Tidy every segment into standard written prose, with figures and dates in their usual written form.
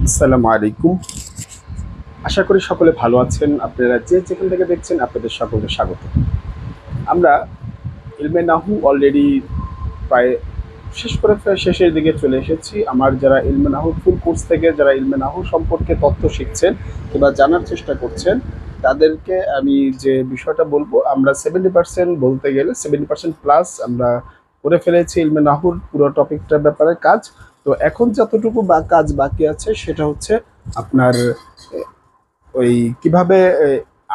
আসসালামু আলাইকুম। আশা করি সকলে ভালো আছেন। আপনারা যে যেখান থেকে দেখছেন আপনাদের সকলকে স্বাগত। আমরা ইলমে নাহু অলরেডি প্রায় প্রায় শেষের দিকে চলে এসেছি। আমার যারা ইলমে নাহু ফুল কোর্স থেকে যারা ইলমে নাহু সম্পর্কে তথ্য শিখছেন কিংবা জানার চেষ্টা করছেন, তাদেরকে আমি যে বিষয়টা বলবো, আমরা 70% বলতে গেলে 70% প্লাস আমরা করে ফেলেছি ইলমে নাহুর পুরো টপিকটার ব্যাপারে কাজ। তো এখন যতটুকু কাজ বাকি আছে সেটা হচ্ছে আপনার ওই কিভাবে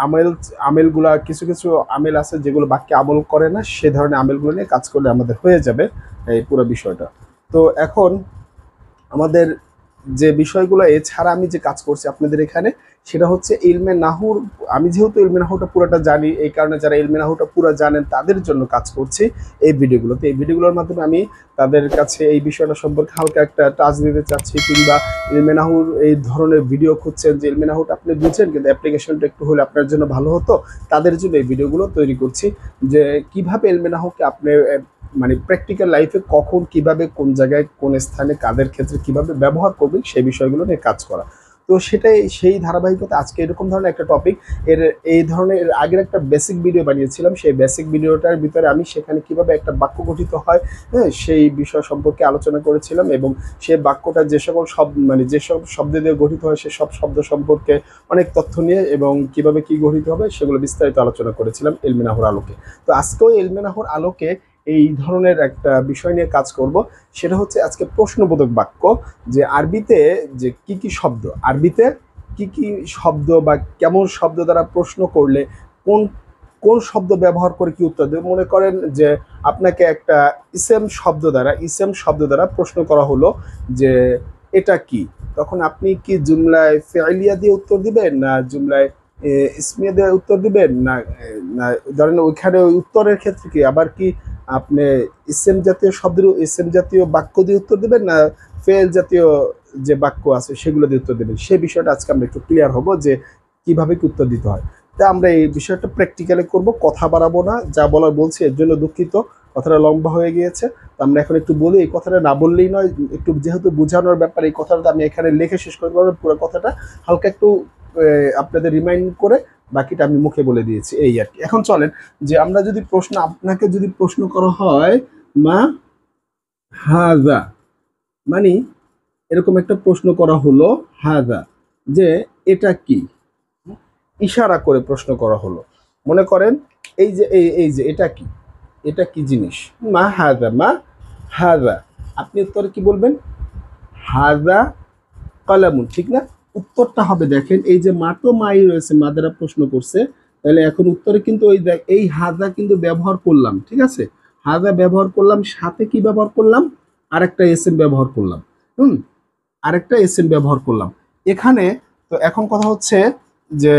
আমেল আমেলগুলা কিছু কিছু আমেল আছে যেগুলো বাক্যে আমল করে না, সে ধরনের আমেলগুলো নিয়ে কাজ করলে আমাদের হয়ে যাবে এই পুরো বিষয়টা। তো এখন আমাদের যে বিষয়গুলো এছাড়া আমি যে কাজ করছি আপনাদের এখানে, সেটা হচ্ছে ইলমে নাহুর। আমি যেহেতু ইলমে নাহুটা পুরোটা জানি, এই কারণে যারা ইলমে নাহুটা পুরো জানেন তাদের জন্য কাজ করছি এই ভিডিওগুলোতে। এই ভিডিওগুলোর মাধ্যমে আমি তাদের কাছে এই বিষয়টা সম্পর্কে হালকা একটা টাচ দিতে চাচ্ছি, কিংবা ইলমে নাহুর এই ধরনের ভিডিও খুঁজছেন যে ইলমে নাহুটা আপনি বুঝছেন কিন্তু অ্যাপ্লিকেশনটা একটু হলে আপনার জন্য ভালো হতো, তাদের জন্য এই ভিডিওগুলো তৈরি করছি যে কিভাবে ইলমে নাহুকে আপনি মানে প্র্যাকটিক্যাল লাইফে কখন কিভাবে কোন জায়গায় কোন স্থানে কাদের ক্ষেত্রে কিভাবে ব্যবহার করবেন সেই বিষয়গুলো নিয়ে কাজ করা। তো সেটাই সেই ধারাবাহিকতা আজকে এরকম ধরনের একটা টপিক। এই ধরনের এর আগের একটা বেসিক ভিডিও বানিয়েছিলাম, সেই বেসিক ভিডিওটার ভিতরে আমি সেখানে কিভাবে একটা বাক্য গঠিত হয়, হ্যাঁ, সেই বিষয় সম্পর্কে আলোচনা করেছিলাম, এবং সেই বাক্যটা যে সকল যেসব শব্দ দিয়ে গঠিত হয় সেসব শব্দ সম্পর্কে অনেক তথ্য নিয়ে এবং কিভাবে কি গঠিত হবে সেগুলো বিস্তারিত আলোচনা করেছিলাম ইলমে নাহুর আলোকে। তো আজকেও ইলমে নাহুর আলোকে এই ধরনের একটা বিষয় নিয়ে কাজ করব। সেটা হচ্ছে আজকে প্রশ্নবোধক বাক্য, যে আরবিতে যে কি কি শব্দ, আরবিতে কি কি শব্দ বা কেমন শব্দ দ্বারা প্রশ্ন করলে কোন কোন শব্দ ব্যবহার করে কি উত্তর দেবে। মনে করেন যে আপনাকে একটা ইসেম শব্দ দ্বারা প্রশ্ন করা হলো যে এটা কি, তখন আপনি কি জুমলায় ফেলিয়া দিয়ে উত্তর দিবেন, না জুমলায় ইসমিয়া দিয়ে উত্তর দিবেন, না না ধরেন ওইখানে ওই উত্তরের ক্ষেত্রে কি আবার কি আপনি ইসেম জাতীয় বাক্য দিয়ে উত্তর দেবেন, না ফেল জাতীয় যে বাক্য আছে সেগুলো দিয়ে উত্তর দেবেন। সেই বিষয়টা আজকে আমরা একটু ক্লিয়ার হব যে কিভাবে কি উত্তর দিতে হয়। তা আমরা এই বিষয়টা প্র্যাকটিক্যালি করব, কথা বাড়াবো না, যা বলার বলছি এর জন্য দুঃখিত, কথাটা লম্বা হয়ে গিয়েছে। তো আমরা এখন একটু বলি, এই কথাটা না বললেই নয়, একটু যেহেতু বোঝানোর ব্যাপার, এই কথাটা আমি এখানে লিখে শেষ করতে পারবো পুরো কথাটা, হালকা একটু আপনাদের রিমাইন্ড করে বাকিটা আমি মুখে বলে দিয়েছি, এই আর কি। এখন চলেন যে আমরা যদি আপনাকে যদি প্রশ্ন করা হয় মা হাজা, মানে এরকম একটা প্রশ্ন করা হলো হাজা, যে এটা কি, ইশারা করে প্রশ্ন করা হলো। মনে করেন এই যে এটা কি জিনিস, মা হাজা, আপনি উত্তরে কি বলবেন? হাজা কলামুন, ঠিক না? উত্তরটা হবে, দেখেন এই যে মা তো মাই রয়েছে, মা দ্বারা প্রশ্ন করছে, তাহলে এখন উত্তরে কিন্তু এই হাজা কিন্তু ব্যবহার করলাম, ঠিক আছে? হাজা ব্যবহার করলাম, সাথে কি ব্যবহার করলাম? আরেকটা এসএম ব্যবহার করলাম। হুম, আরেকটা এসএম ব্যবহার করলাম এখানে। তো এখন কথা হচ্ছে যে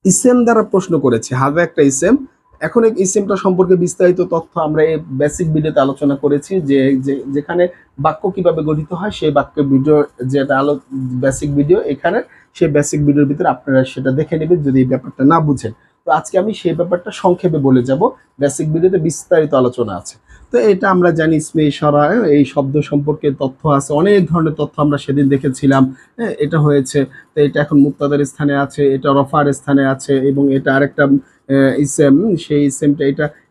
ইসেম দ্বারা প্রশ্ন করেছে, হাজা একটা ইসেম। এখন এই ইসেমটা সম্পর্কে বিস্তারিত তথ্য আমরা এই বেসিক ভিডিওতে আলোচনা করেছি, যেখানে বাক্য কিভাবে গঠিত হয় সেই বাক্যের ভিডিও, যেটা বেসিক ভিডিও এখানে, সেই বেসিক ভিডিওর ভিতরে আপনারা সেটা দেখে নেবেন যদি এই ব্যাপারটা না বুঝেন। তো আজকে আমি সেই ব্যাপারটা সংক্ষেপে বলে যাব, বেসিক ভিডিওতে বিস্তারিত আলোচনা আছে। তো এটা আমরা জানি ইসমে ইশারা, এই শব্দ সম্পর্কে তথ্য আছে, অনেক ধরনের তথ্য আমরা সেদিন দেখেছিলাম। হ্যাঁ, এটা হয়েছে, তো এটা এখন মুক্তাদার স্থানে আছে, এটা রফার স্থানে আছে, এবং এটা আরেকটা ইসেম, সেই ইসেমটা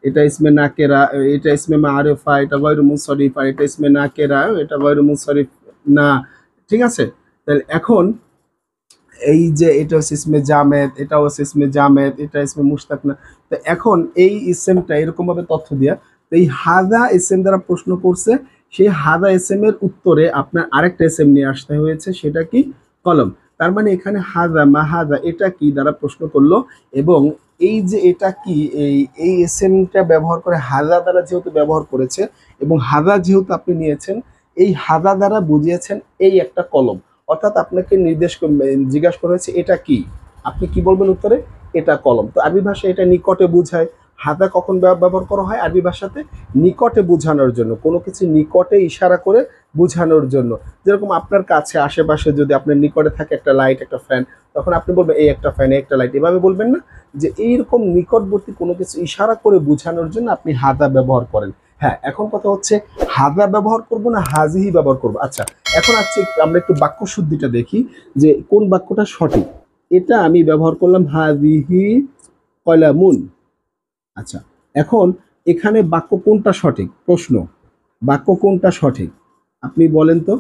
এটা ইসমে নাকেরা, এটা ইসমে মাআরিফা, এটা গয়রু মুনসরিফা, এটা ইসমে নাকেরা, এটা গয়রু মুনসরিফ না, ঠিক আছে? তাহলে এখন এই যে এটা হচ্ছে ইসমে জামেদ, এটা হচ্ছে ইসমে জামেদ, এটা ইসমে মুশতাক না। তো এখন এই ইসেমটা এরকম ভাবে তথ্য দিয়া, তো এই হাদা ইসেম দ্বারা প্রশ্ন করছে, সেই হাদা ইসেম এর উত্তরে আপনার আরেকটা ইসেম নিয়ে আসতে হয়েছে, সেটা কি? কলম। তার মানে এখানে হাদা মা হাদা এটা কি দ্বারা প্রশ্ন করলো, এবং এই যে এটা কি, এই ইসেমটা ব্যবহার করে হাদা দ্বারা যেহেতু ব্যবহার করেছে, এবং হাদা যেহেতু আপনি নিয়েছেন, এই হাদা দ্বারা বুঝিয়েছেন এই একটা কলম। অর্থাৎ আপনাকে জিজ্ঞাসা করা হয়েছে এটা কি, আপনি কি বলবেন উত্তরে? এটা কলম। তো আরবি ভাষায় এটা নিকটে বোঝায়। হাদা কখন ব্যবহার করা হয় আরবি ভাষাতে? নিকটে বোঝানোর জন্য, কোনো কিছু নিকটে ইশারা করে বোঝানোর জন্য। যেরকম আপনার কাছে আশেপাশে যদি আপনার নিকটে থাকে একটা লাইট, একটা ফ্যান, তখন আপনি বলবেন এই একটা ফ্যান, এই একটা লাইট, এভাবে বলবেন না? যে এইরকম নিকটবর্তী কোনো কিছু ইশারা করে বোঝানোর জন্য আপনি হাদা ব্যবহার করেন। হ্যাঁ, এখন কথা হচ্ছে হাদা ব্যবহার করব না হাজিহি ব্যবহার করব। আচ্ছা, এখন আমরা একটু বাক্য শুদ্ধিটা দেখি যে কোন বাক্যটা সঠিক। এটা আমি ব্যবহার করলাম হাজিহি কলামুন। আচ্ছা, এখন এখানে বাক্য কোনটা সঠিক? প্রশ্ন, বাক্য কোনটা সঠিক আপনি বলেন তো।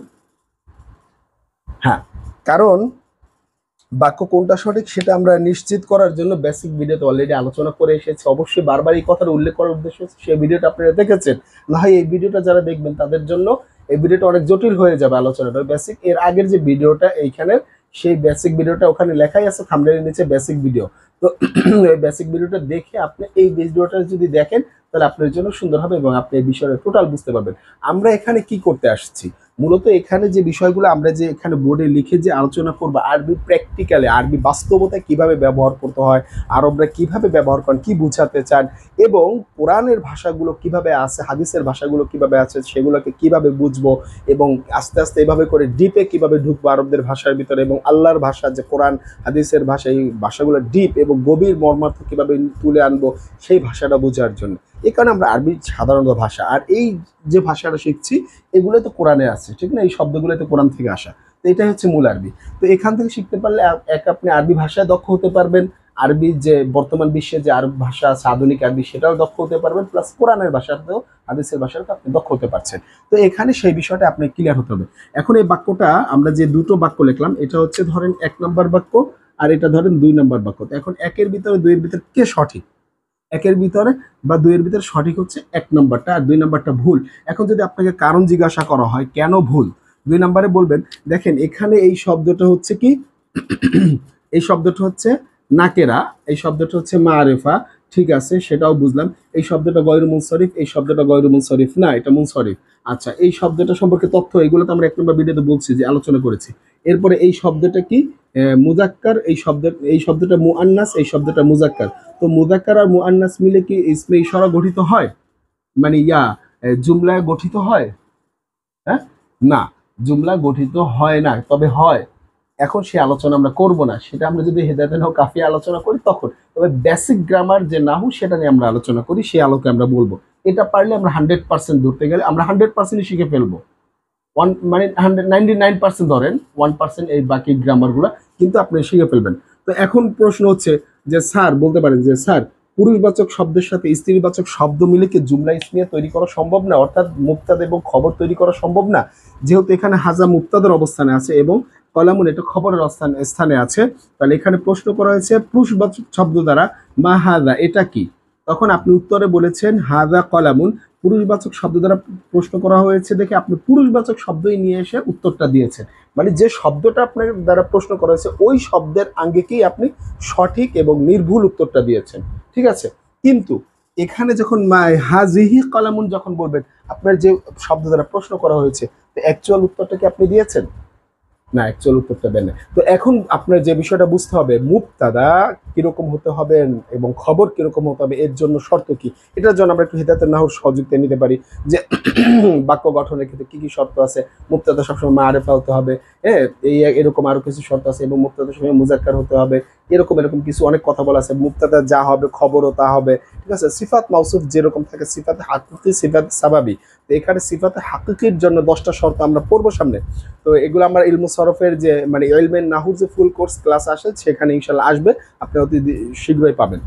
হ্যাঁ, কারণ বাক্য কোনটা সঠিক সেটা আমরা নিশ্চিত করার জন্য বেসিক ভিডিওতে অলরেডি আলোচনা করে এসেছি। অবশ্যই বারবার এই কথাটা উল্লেখ করার উদ্দেশ্য হচ্ছে সেই ভিডিওটা আপনারা দেখেছেন, না হয় এই ভিডিওটা যারা দেখবেন তাদের জন্য এই ভিডিওটা অনেক জটিল হয়ে যাবে আলোচনাটা। বেসিক এর আগের যে ভিডিওটা এইখানে, সেই বেসিক ভিডিওটা ওখানে লেখাই আছে থাম্বনেলের নিচে বেসিক ভিডিও। তো এই বেসিক ভিডিওটা দেখে আপনি এই ভিডিওটা যদি দেখেন তাহলে আপনার জন্য সুন্দর হবে এবং আপনি এই বিষয়টা টোটাল বুঝতে পারবেন। আমরা এখানে কি করতে আসছি, মূলত এখানে যে বিষয়গুলো আমরা যে এখানে বোর্ডে লিখে যে আলোচনা করবো, আরবি প্র্যাকটিক্যালি, আরবি বাস্তবতায় কিভাবে ব্যবহার করতে হয়, আরবরা কিভাবে ব্যবহার করেন, কি বুঝাতে চান, এবং কোরআনের ভাষাগুলো কিভাবে আছে, হাদিসের ভাষাগুলো কিভাবে আছে, সেগুলোকে কিভাবে বুঝবো, এবং আস্তে আস্তে এভাবে করে ডিপে কিভাবে ঢুকবো আরবদের ভাষার ভিতরে, এবং আল্লাহর ভাষা যে কোরআন হাদিসের ভাষা, এই ভাষাগুলো ডিপ এবং গভীর মর্মার্থ কিভাবে তুলে আনবো সেই ভাষাটা বোঝার জন্য। এই কারণে আমরা আরবি সাধারণত ভাষা, আর এই যে ভাষাটা শিখছি এগুলো তো কোরআনে আছে, ঠিক না? এই শব্দগুলো তো কোরআন থেকে আসা। তো এটাই হচ্ছে মূল আরবি। তো এখান থেকে শিখতে পারলে আপনি আরবি ভাষায় দক্ষ হতে পারবেন, আরবি যে বর্তমান বিশ্বে যে আরবি ভাষা আছে আধুনিক আরবি সেটাও দক্ষ হতে পারবেন, প্লাস কোরআনের ভাষাতেও, হাদিসের ভাষাতেও আপনি দক্ষ হতে পারছেন। তো এখানে সেই বিষয়টা আপনি ক্লিয়ার হতে হবে। এখন এই বাক্যটা আমরা যে দুটো বাক্য লিখলাম, এটা হচ্ছে ধরেন 1 নম্বর বাক্য, আর এটা ধরেন 2 নম্বর বাক্য। তো এখন 1-এর ভিতরে 2-এর ভিতরে কে সঠিক? 1-এর ভিতরে বা 2-এর ভিতরে সঠিক হচ্ছে 1 নম্বরটা, আর 2 নম্বরটা ভুল। এখন যদি আপনাকে কারণ জিজ্ঞাসা করা হয় কেন ভুল, 2 নম্বরে বলবেন দেখেন এখানে এই শব্দটা হচ্ছে কি, এই শব্দটা হচ্ছে নাকেরা, এই শব্দটা হচ্ছে মারেফা, ঠিক আছে সেটাও বুঝলাম। এই শব্দটা গয়রু মুনসরিফ, এই শব্দটা গয়রু মুনসরিফ না, এটা মুনসরিফ। আচ্ছা, এই শব্দটা সম্পর্কে তথ্য এগুলো তো আমরা 1 নম্বর ভিডিওতে বলছি, যে আলোচনা করেছি। এরপরে এই শব্দটা কি, মুজাক্কার, এই শব্দটা মুআন্নাস, এই শব্দটা মুজাক্কার। তো মুজাক্কার আর মুআন্নাস মিলে কি ইসমে ইশারা গঠিত হয়, মানে জুমলা গঠিত হয়? হ্যাঁ, না, জুমলা গঠিত হয় না, তবে হয়। এখন সেই আলোচনা আমরা করব না, সেটা আমরা যদি হেদায়েতুন নাহু কাফিয়া আলোচনা করি তখন। তবে বেসিক গ্রামার যে নাহু সেটা নিয়ে আমরা আলোচনা করি, সেই আলোকে আমরা বলবো। এটা পারলে আমরা 100% ধরতে গেলে আমরা 100%ই শিখে ফেলবো। মানে 99% ধরেন, 1% এই বাকি গ্রামারগুলো কিন্তু আপনি শিখে ফেলবেন। তো এখন প্রশ্ন হচ্ছে যে স্যার বলতে পারেন যে স্যার, পুরুষবাচক শব্দের সাথে স্ত্রীবাচক শব্দ মিলে কি জুমলা ইসমিয়া তৈরি করা সম্ভব না, অর্থাৎ মুবতাদা এবং খবর তৈরি করা সম্ভব না? যেহেতু এখানে হাজা মুবতাদার অবস্থানে আছে এবং কলামুন এটা খবরের স্থানে আছে, তাহলে এখানে প্রশ্ন করা হয়েছে পুরুষবাচক শব্দ দ্বারা মা হাজা, এটা কি? তখন আপনি উত্তরে বলেছেন হাজা কলামুন। পুরুষবাচক শব্দ দ্বারা প্রশ্ন করা হয়েছে দেখে আপনি পুরুষবাচক শব্দই নিয়ে এসে উত্তরটা দিয়েছেন, মানে যে শব্দটা আপনার দ্বারা প্রশ্ন করা হয়েছে ওই শব্দের আঙ্গিকেই আপনি সঠিক এবং নির্ভুল উত্তরটা দিয়েছেন, ঠিক আছে? কিন্তু এখানে যখন হাজিহি কলামুন যখন বলবেন, আপনার যে শব্দ দ্বারা প্রশ্ন করা হয়েছে, তো অ্যাকচুয়াল উত্তরটা কি আপনি দিয়েছেন? না, অ্যাকচুয়াল উত্তরটা দেন না। তো এখন আপনার যে বিষয়টা বুঝতে হবে, মুবতাদা কিরকম হতে হবে এবং খবর কিরকম হতে হবে, এর জন্য শর্ত কি, এটার জন্য আমরা একটু হিদায়াতুন নাহর সহযোগিতা নিতে পারি। যে বাক্য গঠনের ক্ষেত্রে কি কি শর্ত আছে, মুবতাদা সবসময় মারেফা হতে হবে, হ্যাঁ, এরকম আরো কিছু শর্ত আছে, এবং মুবতাদা সময় মুজাক্কার হতে হবে, এরকম কিছু অনেক কথা বলা আছে। মুবতাদা যা হবে খবরও তা হবে, ঠিক আছে? সিফাত মাউসুফ যেরকম থাকে, সিফাত হাকিকি, সিফাত সাবাবি। তো এখানে সিফাতে হাকিকির জন্য 10টা শর্ত আমরা পড়বো সামনে। তো এগুলো আমার ইলমু সরফের যে মানে ইলমে নাহুর যে ফুল কোর্স ক্লাস আসে সেখানে ইনশাল্লাহ আসবে, আপনি অতি শীঘ্রই পাবেন।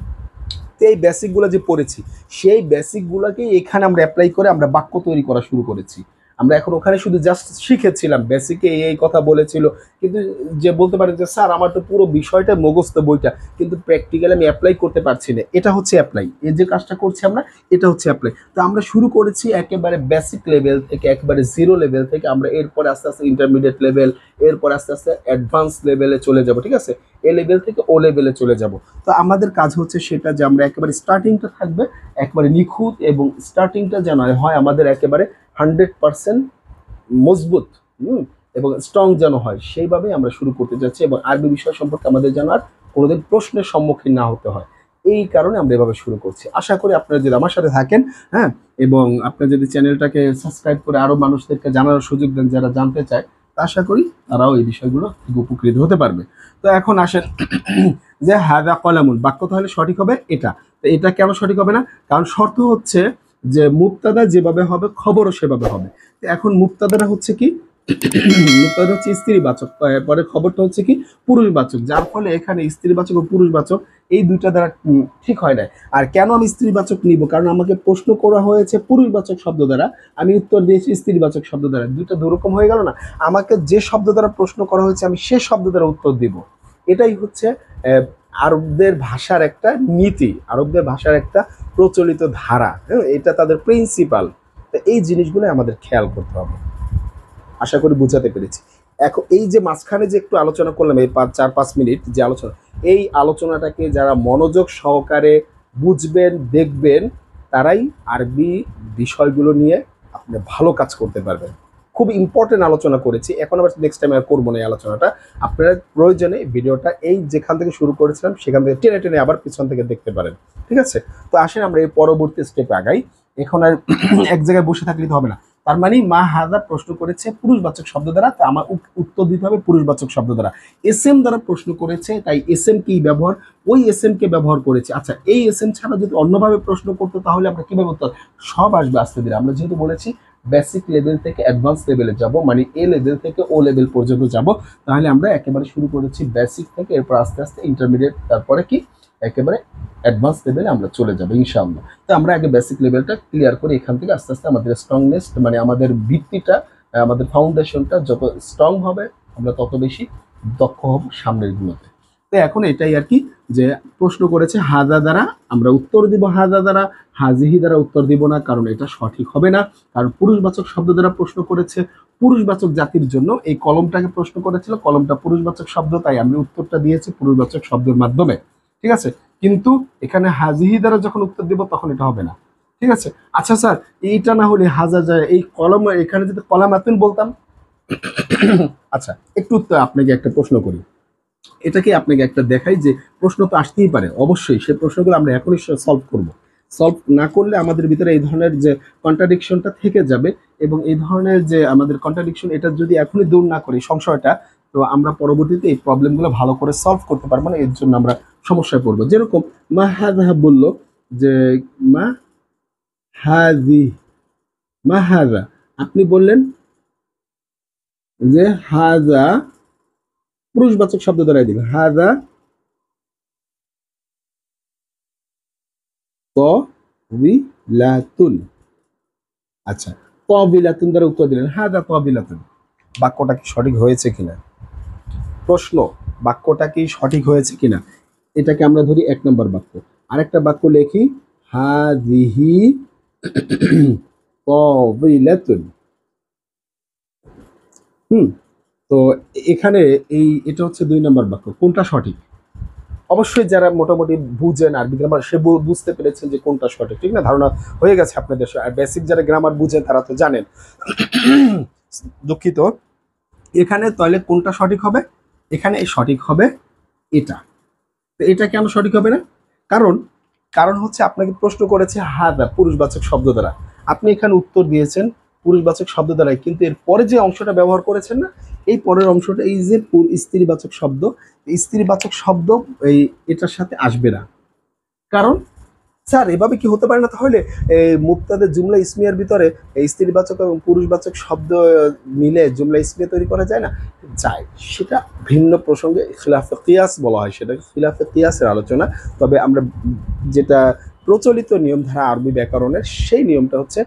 তো এই বেসিকগুলো যে পড়েছি সেই বেসিকগুলোকে এখানে আমরা অ্যাপ্লাই করে আমরা বাক্য তৈরি করা শুরু করেছি। আমরা এখন ওখানে শুধু জাস্ট শিখেছিলাম, বেসিকে এই কথা বলেছিল, কিন্তু যে বলতে পারেন যে স্যার আমার তো পুরো বিষয়টা মুখস্থ বইটা, কিন্তু প্র্যাকটিক্যালি আমি অ্যাপ্লাই করতে পারছি না, এটা হচ্ছে অ্যাপ্লাই। এই যে কাজটা করছি আমরা, এটা হচ্ছে অ্যাপ্লাই। তো আমরা শুরু করেছি একেবারে বেসিক লেভেল থেকে, একেবারে জিরো লেভেল থেকে, আমরা এরপরে আস্তে আস্তে ইন্টারমিডিয়েট লেভেল, এরপর আস্তে আস্তে অ্যাডভান্স লেভেলে চলে যাব, ঠিক আছে? এ লেভেল থেকে ও লেভেলে চলে যাব। তো আমাদের কাজ হচ্ছে সেটা যে আমরা একেবারে স্টার্টিংটা থাকবে একেবারে নিখুঁত, এবং স্টার্টিংটা যেন হয় আমাদের একেবারে 100% মজবুত, এবং স্ট্রং যেন হয়, সেইভাবেই আমরা শুরু করতে যাচ্ছি। এবং আরবি বিষয় সম্পর্কে আমাদের যেন আর কোনোদিন প্রশ্নের সম্মুখীন না হতে হয়, এই কারণে আমরা এভাবে শুরু করছি। আশা করি আপনারা যদি আমার সাথে থাকেন, হ্যাঁ, এবং আপনারা যদি চ্যানেলটাকে সাবস্ক্রাইব করে আরও মানুষদেরকে জানার সুযোগ দেন যারা জানতে চায়, আশা করি তারাও এই বিষয়গুলো উপকৃত হতে পারবে। তো এখন আসেন যে হাদা কলামুন বাক্য তাহলে সঠিক হবে এটা। তো এটা কেন সঠিক হবে না? কারণ শর্ত হচ্ছে যে মুবতাদা যেভাবে হবে খবরও সেভাবে হবে। তো এখন মুবতাদাটা হচ্ছে কি মুবতাদা হচ্ছে স্ত্রীবাচক, পরে খবরটা হচ্ছে কি পুরুষবাচক, যার ফলে এখানে স্ত্রীবাচক ও পুরুষবাচক এই দুইটা দ্বারা ঠিক হয় না। আর কেন আমি স্ত্রীবাচক নিব, কারণ আমাকে প্রশ্ন করা হয়েছে পুরুষবাচক শব্দ দ্বারা, আমি উত্তর দিয়েছি স্ত্রীবাচক শব্দ দ্বারা, দুইটা দুরকম হয়ে গেল না। আমাকে যে শব্দ দ্বারা প্রশ্ন করা হয়েছে আমি সে শব্দ দ্বারা উত্তর দিব। এটাই হচ্ছে আরবদের ভাষার একটা নীতি, আরবদের ভাষার একটা প্রচলিত ধারা, হ্যাঁ, এটা তাদের প্রিন্সিপাল। তো এই জিনিসগুলো আমাদের খেয়াল করতে হবে। আশা করি বুঝাতে পেরেছি। এখন এই যে মাঝখানে যে একটু আলোচনা করলাম, এই 4-5 মিনিট যে আলোচনা, এই আলোচনাটাকে যারা মনোযোগ সহকারে বুঝবেন দেখবেন তারাই আরবি বিষয়গুলো নিয়ে আপনি ভালো কাজ করতে পারবেন। খুব ইম্পর্টেন্ট আলোচনা করেছি, এখন আবার নেক্সট টাইম আর করবো না এই আলোচনাটা। আপনারা প্রয়োজনে ভিডিওটা এই যেখান থেকে শুরু করেছিলাম সেখান থেকে টেনে টেনে আবার পিছন থেকে দেখতে পারেন, ঠিক আছে? তো আসেন আমরা এই পরবর্তী স্টেপে আগাই। এখন আর এক জায়গায় বসে থাকলে তো হবে না। তার মানে মা হাজা প্রশ্ন করেছে পুরুষবাচক শব্দ দ্বারা, তা আমার উত্তর দিতে হবে পুরুষবাচক শব্দ দ্বারা। এস এম দ্বারা প্রশ্ন করেছে, তাই এস এম কি ব্যবহার, ওই এস এম কে ব্যবহার করেছে। আচ্ছা, এই এস এম ছাড়া যদি অন্যভাবে প্রশ্ন করতো তাহলে আমরা কিভাবে উত্তর, সব আসবে আস্তে ধীরে। আমরা যেহেতু বলেছি বেসিক লেভেল থেকে অ্যাডভান্স লেভেলে যাব, মানে এ লেভেল থেকে ও লেভেল পর্যন্ত যাব, তাহলে আমরা একেবারে শুরু করেছি বেসিক থেকে, এরপর আস্তে আস্তে ইন্টারমিডিয়েট, তারপরে কি একেবারে অ্যাডভান্স লেভেলে আমরা চলে যাবো ইনশাআল্লাহ। তো আমরা আগে বেসিক লেভেলটা ক্লিয়ার করি, এখান থেকে আস্তে আস্তে আমাদের স্ট্রংনেস, মানে আমাদের ভিত্তিটা, আমাদের ফাউন্ডেশনটা যত স্ট্রং হবে আমরা তত বেশি দক্ষ হব সামনের গুলোতে। তো এখন এটাই আর কি, যে প্রশ্ন করেছে হাজা দ্বারা, আমরা উত্তর দিব হাজা দ্বারা, হাজিহি দ্বারা উত্তর দিব না, কারণ এটা সঠিক হবে না। কারণ পুরুষবাচক শব্দ দ্বারা প্রশ্ন করেছে পুরুষবাচক জাতির জন্য, এই কলমটাকে প্রশ্ন করেছিল, কলমটা পুরুষবাচক শব্দ, তাই আমি উত্তরটা দিয়েছি পুরুষবাচক শব্দের মাধ্যমে, ঠিক আছে? কিন্তু এখানে হাজিহি দ্বারা যখন উত্তর দিব তখন এটা হবে না, ঠিক আছে? আচ্ছা স্যার, এইটা না হলে হাজা যায়, এই কলম, এখানে যদি কলামাতুন বলতাম। আচ্ছা, একটু উত্তর আপনাকে একটা প্রশ্ন করি, এটাকে আপনাকে একটা দেখাই যে প্রশ্ন তো আসতেই পারে, অবশ্যই সে প্রশ্নগুলো আমরা এখনই সলভ করব। সলভ না করলে আমাদের ভিতরে এই ধরনের যে কন্ট্রাডিকশনটা থেকে যাবে, এবং এই ধরনের যে আমাদের কন্ট্রাডিকশন, এটা যদি এখনই দূর না করি সংশয়টা, তো আমরা পরবর্তীতে এই প্রবলেমগুলো ভালো করে সলভ করতে পারবো না, এর জন্য আমরা সমস্যায় পড়বো। যেরকম মা হাজা বললো যে মা হাজি, মা হাজা, আপনি বললেন যে হাজা পুরুষবাচক শব্দ দ্বারা দিল, হাজা তবিলাতুন। আচ্ছা, তবিলাতুন দ্বারা উত্তর দিলেন হাজা তবিলাতুন। বাক্যটা কি সঠিক হয়েছে কিনা, প্রশ্ন, বাক্যটা কি সঠিক হয়েছে কিনা, এটাকে আমরা ধরি 1 নম্বর বাক্য। আরেকটা বাক্য লেখি, হাজিহি তবিলাতুন। তো এখানে এটা হচ্ছে 2 নম্বর বাক্য, কোনটা সঠিক? অবশ্যই যারা মোটামুটি বুঝেন আরবি গ্রামার, সে বুঝতে পেরেছেন যে কোনটা সঠিক, ঠিক না? ধারণা হয়ে গেছে আপনাদের। আর বেসিক যারা গ্রামার বুঝেন তারা তো জানেন। দুঃখিত, এখানে তাহলে কোনটা সঠিক হবে? এখানে সঠিক হবে এটা। তো এটা কেন সঠিক হবে না? কারণ কারণ হচ্ছে আপনাকে প্রশ্ন করেছে হাদা পুরুষবাচক শব্দ দ্বারা, আপনি এখানে উত্তর দিয়েছেন পুরুষবাচক শব্দ দ্বারাই, কিন্তু এর পরে যে অংশটা ব্যবহার করেছেন না, এই পরের অংশটা, এই যে স্ত্রীবাচক শব্দ, স্ত্রীবাচক শব্দ এই এটার সাথে আসবে না। কারণ স্যার এভাবে কি হতে পারে না তাহলে মুবতাদের জুমলা ইসমিয়ার ভিতরে এই স্ত্রীবাচক এবং পুরুষবাচক শব্দ মিলে জুমলা ইসমিয়া তৈরি করা যায় না? যায়, সেটা ভিন্ন প্রসঙ্গে খিলাফে কিয়াস বলা হয়, সেটা খিলাফে কিয়াসের আলোচনা। তবে আমরা যেটা প্রচলিত নিয়ম ধারা আরবি ব্যাকরণের, সেই নিয়মটা হচ্ছে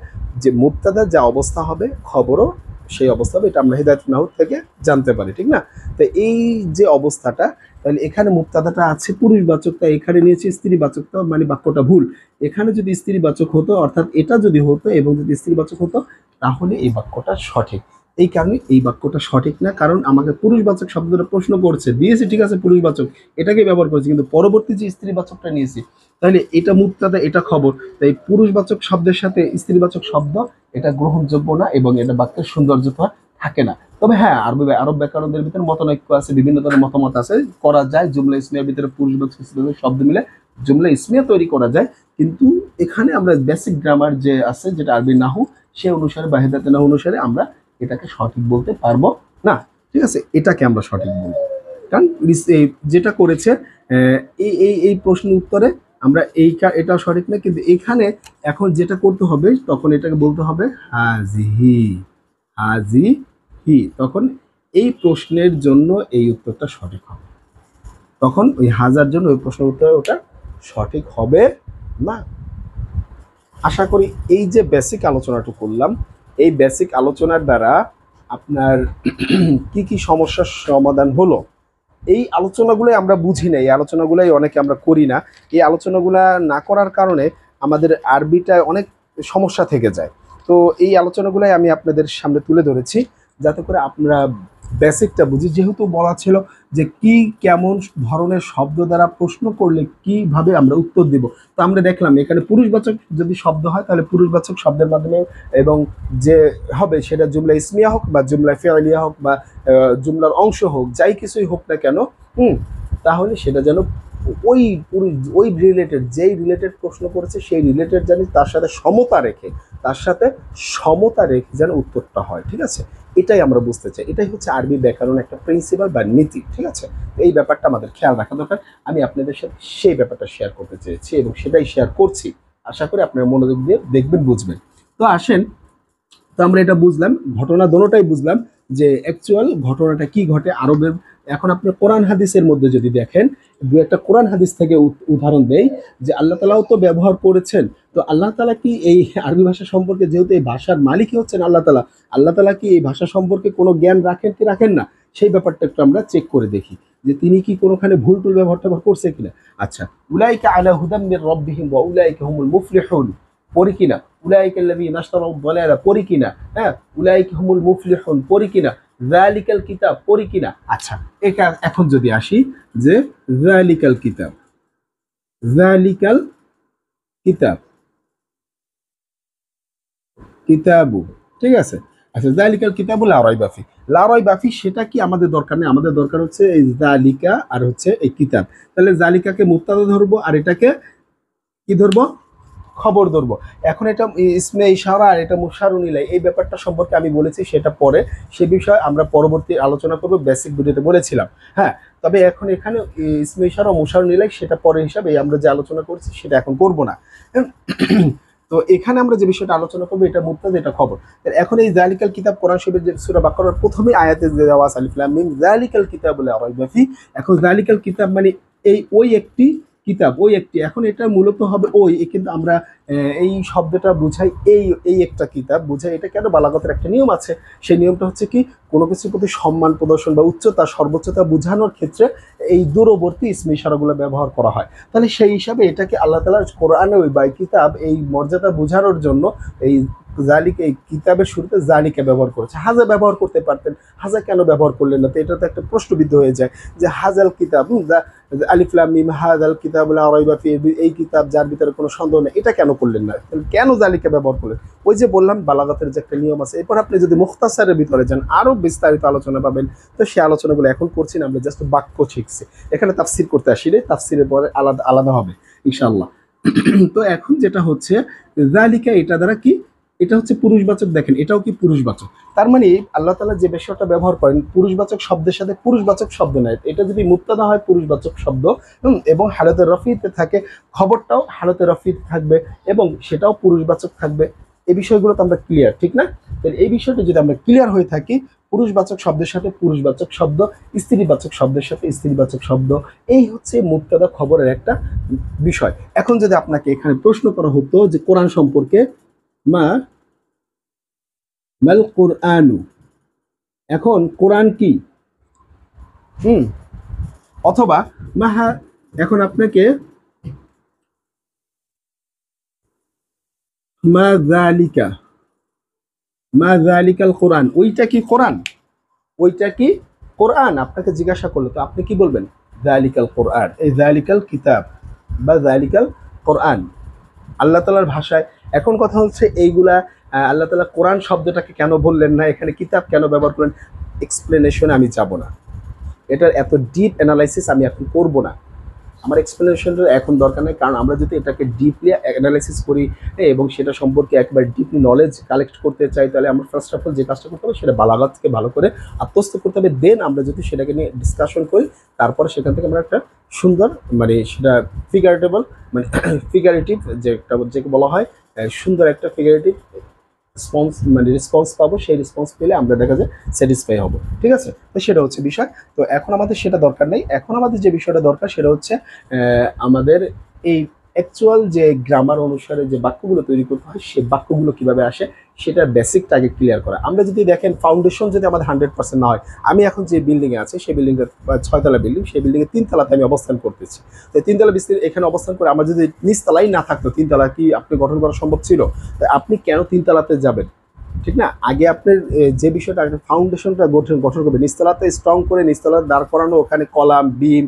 যে মুবতাদার যা অবস্থা হবে খবরও সেই অবস্থা হবে, এটা আমরা হিদায়াতুন নাহুর থেকে জানতে পারি, ঠিক না? তো এই যে অবস্থাটা, তাহলে এখানে মুবতাদাটা আছে পুরুষবাচক, তাই এখানে নিয়েছি স্ত্রীবাচক, মানে বাক্যটা ভুল। এখানে যদি স্ত্রীবাচক হতো, অর্থাৎ এটা যদি হতো এবং যদি স্ত্রীবাচক হতো, তাহলে এই বাক্যটা সঠিক। এই কারণে এই বাক্যটা সঠিক না, কারণ আমাকে পুরুষবাচক শব্দটা প্রশ্ন করছে, দিয়েছি ঠিক আছে পুরুষবাচক, এটাকে ব্যবহার করেছি, কিন্তু পরবর্তী যে স্ত্রীবাচকটা নিয়েছি, তাহলে এটা মুবতাদা এটা খবর, তাই পুরুষবাচক শব্দের সাথে স্ত্রীবাচক শব্দ এটা গ্রহণযোগ্য না, এবং এটা বাক্যের সৌন্দর্যতা থাকে না। তবে হ্যাঁ, আরব ব্যাকরণদের ভিতরে মতানৈক্য আছে, বিভিন্ন ধরনের মতামত আছে, করা যায় জুমলা ইসমিয়ার ভিতরে পুরুষবাচক স্ত্রীবাচক শব্দ মিলে জুমলা ইসমিয়া তৈরি করা যায়। কিন্তু এখানে আমরা বেসিক গ্রামার যে আছে, যেটা আরবি নাহু, সে অনুসারে বা হেদায়েত নাহু অনুসারে আমরা এটাকে সঠিক বলতে পারবো না, ঠিক আছে? এটাকে আমরা সঠিক বলবো, কারণ যেটা করেছে এই এই এই প্রশ্নের উত্তরে আমরা এটাও সঠিক না, কিন্তু এখানে এখন যেটা করতে হবে তখন এটাকে বলতে হবে হাজিহি, হাজিহি, তখন এই প্রশ্নের জন্য এই উত্তরটা সঠিক হবে। তখন ওই হাজার জন্য ওই প্রশ্নের উত্তর ওটা সঠিক হবে না। আশা করি এই যে বেসিক আলোচনাটা করলাম, এই বেসিক আলোচনার দ্বারা আপনার কি কি সমস্যার সমাধান হলো। এই আলোচনাগুলোই আমরা বুঝি না, এই আলোচনাগুলোই অনেকে আমরা করি না। এই আলোচনাগুলো না করার কারণে আমাদের আরবিটায় অনেক সমস্যা থেকে যায়। তো এই আলোচনাগুলোই আমি আপনাদের সামনে তুলে ধরেছি যাতে করে আপনারা বেসিকটা বুঝি। যেহেতু বলা ছিল যে কি কেমন ধরনের শব্দ দ্বারা প্রশ্ন করলে কিভাবে আমরা উত্তর দিব, তো আমরা দেখলাম এখানে পুরুষবাচক যদি শব্দ হয় তাহলে পুরুষবাচক শব্দের মাধ্যমে, এবং যে হবে সেটা জুমলা ইসমিয়া হোক বা জুমলা ফিআলিয়া হোক বা জুমলার অংশ হোক, যাই কিছুই হোক না কেন, তাহলে সেটা যেন ওই রিলেটেড, যেই রিলেটেড প্রশ্ন করেছে সেই রিলেটেড জানি তার সাথে সমতা রেখে, যেন উত্তরটা হয়। ঠিক আছে, এটাই আমরা বুঝতে চাই। এটাই হচ্ছে আরবি ব্যাকরণ একটা প্রিন্সিপাল বা নীতি। ঠিক আছে, এই ব্যাপারটা আমাদের খেয়াল রাখা দরকার। আমি আপনাদের সাথে সেই ব্যাপারটা শেয়ার করতে চেয়েছি এবং সেটাই শেয়ার করছি। আশা করি আপনারা মনোযোগ দিয়ে দেখবেন, বুঝবেন। তো আসেন, তো আমরা এটা বুঝলাম, ঘটনা দোনোটাই বুঝলাম যে অ্যাকচুয়াল ঘটনাটা কি ঘটে আরবের। এখন আপনি কোরআন হাদিসের মধ্যে যদি দেখেন, দু একটা কোরআন হাদিস থেকে উদাহরণ দেই যে আল্লাহ তালাও তো ব্যবহার করেছেন। তো আল্লাহ তালা কি এই আরবি ভাষা সম্পর্কে, যেহেতু এই ভাষার মালিকই হচ্ছেন আল্লাহ তালা কি এই ভাষা সম্পর্কে কোনো জ্ঞান রাখেন কি রাখেন না, সেই ব্যাপারটা একটু আমরা চেক করে দেখি যে তিনি কি কোনোখানে ভুল টুল ব্যবহার করছে কিনা। আচ্ছা, উলাইকা আলা হুদাম মির রাব্বিহিম ওয়া উলাইকা হুমুল মুফলিহুন, পড়ি কিনা? উলাইকা আল্লাযীনা ইশতারাউ দালালা, পড়ি কিনা? হ্যাঁ, উলাইকা হুমুল মুফলিহুন, পড়ি কিনা? যালিকাল কিতাব, পড়ি কিনা? আচ্ছা, এখন যদি আসি যে যালিকাল কিতাব, যালিকাল কিতাব, কিতাবু, ঠিক আছে। আচ্ছা, যালিকাল কিতাবু লা রাইবা ফি, লা রাইবা ফি সেটা কি আমাদের দরকার নেই, আমাদের দরকার হচ্ছে এই যালিকা আর হচ্ছে এই কিতাব। তাহলে যালিকাকে মুবতাদা ধরবো আর এটাকে কি ধরবো? খবর ধরবো। এখন এটা ইসমে ইশারা আর এটা মুশারুন ইলাই, এই ব্যাপারটা সম্পর্কে আমি বলেছি, সেটা পরে, সে বিষয়ে আমরা পরবর্তী আলোচনা করবো, বেসিক ভিডিওতে বলেছিলাম। হ্যাঁ, তবে এখন এখানে ইসমে ইশারা ও মুশারুন ইলাই সেটা পরে হিসাবে আমরা যে আলোচনা করছি সেটা এখন করব না। তো এখানে আমরা যে বিষয়টা আলোচনা করবো এটা মুবতাদা, এটা খবর। এখন এই যালিকাল কিতাব কোরআন শরীফের যে সূরা বাকারার প্রথমে আয়াতে দেওয়া আছে আলিফ লাম মিম যালিকাল কিতাবু লা রাইবা ফি। এখন যালিকাল কিতাব মানে ওই একটি কিতাব, ওই একটি। এখন এটা মূলত হবে ওই, কিন্তু আমরা এই শব্দটা বুঝাই এই একটা কিতাব বুঝাই। এটা কেন? বালাগতের একটা নিয়ম আছে। সেই নিয়মটা হচ্ছে কি, কোনো কিছুর প্রতি সম্মান প্রদর্শন বা উচ্চতা সর্বোচ্চতা বোঝানোর ক্ষেত্রে এই দূরবর্তী ইসমে ইশারাগুলো ব্যবহার করা হয়। তাহলে সেই হিসাবে এটাকে আল্লাহ তাআলা কোরআনে ওই বাই কিতাব এই মর্যাদা বোঝানোর জন্য এই জালিকা, এই কিতাবের শুরুতে জালিকা ব্যবহার করেছে। হাজা ব্যবহার করতে পারতেন, হাজা কেন ব্যবহার করলেন না? তো এটা তো একটা প্রশ্নবিদ্ধ হয়ে যায় যে হাজাল কিতাব, আলিফ লাম মিম হাযাল কিতাবু লা রাইবা ফি, এই কিতাব যার ভিতরে কোনো সন্দেহ নেই, এটা কেন করলেন না? কেন জালিকা ব্যবহার করলেন? ওই যে বললাম বালাগাতের যে একটা নিয়ম আছে। এরপর আপনি যদি মুখতাসারের ভিতরে যান আরো বিস্তারিত আলোচনা পাবেন। তো সেই আলোচনাগুলো এখন করছি না, আমরা জাস্ট বাক্য শিখছি। এখানে তাফসির করতে আসি রে, তাফসিরের পরে আলাদা আলাদা হবে ইনশাআল্লাহ। তো এখন যেটা হচ্ছে জালিকা, এটা দ্বারা কি, এটা হচ্ছে পুরুষবাচক। দেখেন এটাও কি পুরুষবাচক, তার মানে আল্লাহ তাআলা যে বিষয়টা ব্যবহার করেন পুরুষবাচক শব্দের সাথে পুরুষবাচক শব্দ নেয়। এটা যদি মুবতাদা হয় পুরুষবাচক শব্দ, এবং হালতে রফিতে থাকে, খবরটাও হালতে রফিতে থাকবে এবং সেটাও পুরুষবাচক থাকবে। এই বিষয়গুলো তো আমরা ক্লিয়ার, ঠিক না? এই বিষয়টা যদি আমরা ক্লিয়ার হয়ে থাকি, পুরুষবাচক শব্দের সাথে পুরুষবাচক শব্দ, স্ত্রীবাচক শব্দের সাথে স্ত্রীবাচক শব্দ, এই হচ্ছে মুবতাদা খবরের একটা বিষয়। এখন যদি আপনাকে এখানে প্রশ্ন করা হতো যে কোরআন সম্পর্কে, মা মাল কোরআনু, এখন কোরআন কি, অথবা মাহা, এখন আপনাকে মা যালিকা, মা যালিকাল কোরআন, ওইটা কি কোরআন, ওইটা কি কোরআন আপনাকে জিজ্ঞাসা করলো, তো আপনি কি বলবেন? যালিকাল কোরআন, এই যালিকাল কিতাব বা যালিকাল কোরআন আল্লাহ তাআলার ভাষায়। এখন কথা হচ্ছে এইগুলা আল্লাহ তাআলা কোরআন শব্দটাকে কেন বললেন না, এখানে কিতাব কেন ব্যবহার করলেন, এক্সপ্লেনেশনে আমি যাব না, এটার এত ডিপ অ্যানালাইসিস আমি এখন করব না। আমার এক্সপ্লেনেশনটা এখন দরকার নেই, কারণ আমরা যদি এটাকে ডিপলি অ্যানালাইসিস করি এবং সেটা সম্পর্কে একবার ডিপলি নলেজ কালেক্ট করতে চাই, তাহলে আমরা ফার্স্ট অফ অল যে কাজটা করতে হবে সেটা বালাগাতকে ভালো করে আত্মস্থ করতে হবে। দেন আমরা যদি সেটাকে নিয়ে ডিসকাশন করি, তারপরে সেখান থেকে আমরা একটা সুন্দর মানে সেটা ফিগারেটেবল মানে ফিগারেটিভ যেটা বলা হয় সুন্দর একটা ফিগারেটিভ রেসপন্স পাবো। সেই রেসপন্স পেলে আমরা দেখা যায় স্যাটিসফাই হব। ঠিক আছে, তো সেটা হচ্ছে বিষয়। তো এখন আমাদের সেটা দরকার নেই, এখন আমাদের যে বিষয়টা দরকার সেটা হচ্ছে আমাদের এই অ্যাকচুয়াল যে গ্রামার অনুসারে যে বাক্যগুলো তৈরি করতে হয়, সে বাক্যগুলো কিভাবে আসে সেটার বেসিকটা আগে ক্লিয়ার করা। আমরা যদি দেখেন ফাউন্ডেশন যদি আমাদের 100% না হয়, আমি এখন যে বিল্ডিংয়ে আছি সেই বিল্ডিংয়ের 6 তলা বিল্ডিং, সেই বিল্ডিংয়ের 3 তলাতে আমি অবস্থান করতেছি। তো 3 তলা বিস্তৃত এখানে অবস্থান করে আমার যদি নিচতলাই না থাকতো, 3 তলা কি আপনি গঠন করা সম্ভব ছিল? তো আপনি কেন 3 তলাতে যাবেন? ঠিক না, আগে আপনার যে বিষয়টা ফাউন্ডেশনটা গঠন করবে, নিচতলাতে স্ট্রং করে নিচতলা দাঁড় করানো, ওখানে কলাম বিম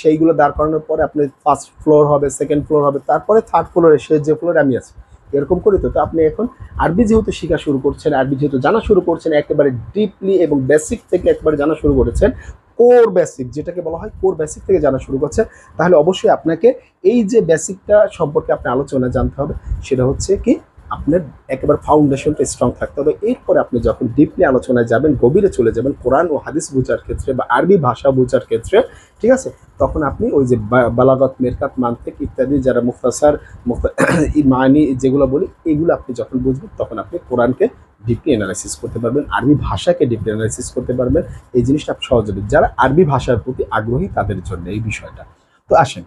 সেইগুলো দাঁড় করানোর পরে আপনার ফার্স্ট ফ্লোর হবে, সেকেন্ড ফ্লোর হবে, তারপরে থার্ড ফ্লোরে সে যে ফ্লোরে আমি আছি, এরকম করি। তো আপনি এখন আরবি যেহেতু শেখা শুরু করছেন, আরবি যেহেতু জানা শুরু করছেন, একেবারে ডিপলি এবং বেসিক থেকে একবারে জানা শুরু করেছেন, কোর বেসিক যেটাকে বলা হয় কোর বেসিক থেকে জানা শুরু করছেন, তাহলে অবশ্যই আপনাকে এই যে বেসিকটা সম্পর্কে আপনি আলোচনা জানতে হবে। সেটা হচ্ছে কি আপনার একেবারে ফাউন্ডেশনটা স্ট্রং থাকতে হবে। এরপরে আপনি যখন ডিপলি আলোচনায় যাবেন, গভীরে চলে যাবেন কোরআন ও হাদিস বোঝার ক্ষেত্রে বা আরবি ভাষা বোঝার ক্ষেত্রে, ঠিক আছে, তখন আপনি ওই যে বালাগত, মেরকাত, মান্তিক ইত্যাদি যারা মুখতাসার মানি যেগুলো বলি, এগুলো আপনি যখন বুঝবেন তখন আপনি কোরআনকে ডিপলি অ্যানালাইসিস করতে পারবেন, আরবি ভাষাকে ডিপলি অ্যানালাইসিস করতে পারবেন। এই জিনিসটা সহজ হবে যারা আরবি ভাষার প্রতি আগ্রহী তাদের জন্য এই বিষয়টা। তো আসেন,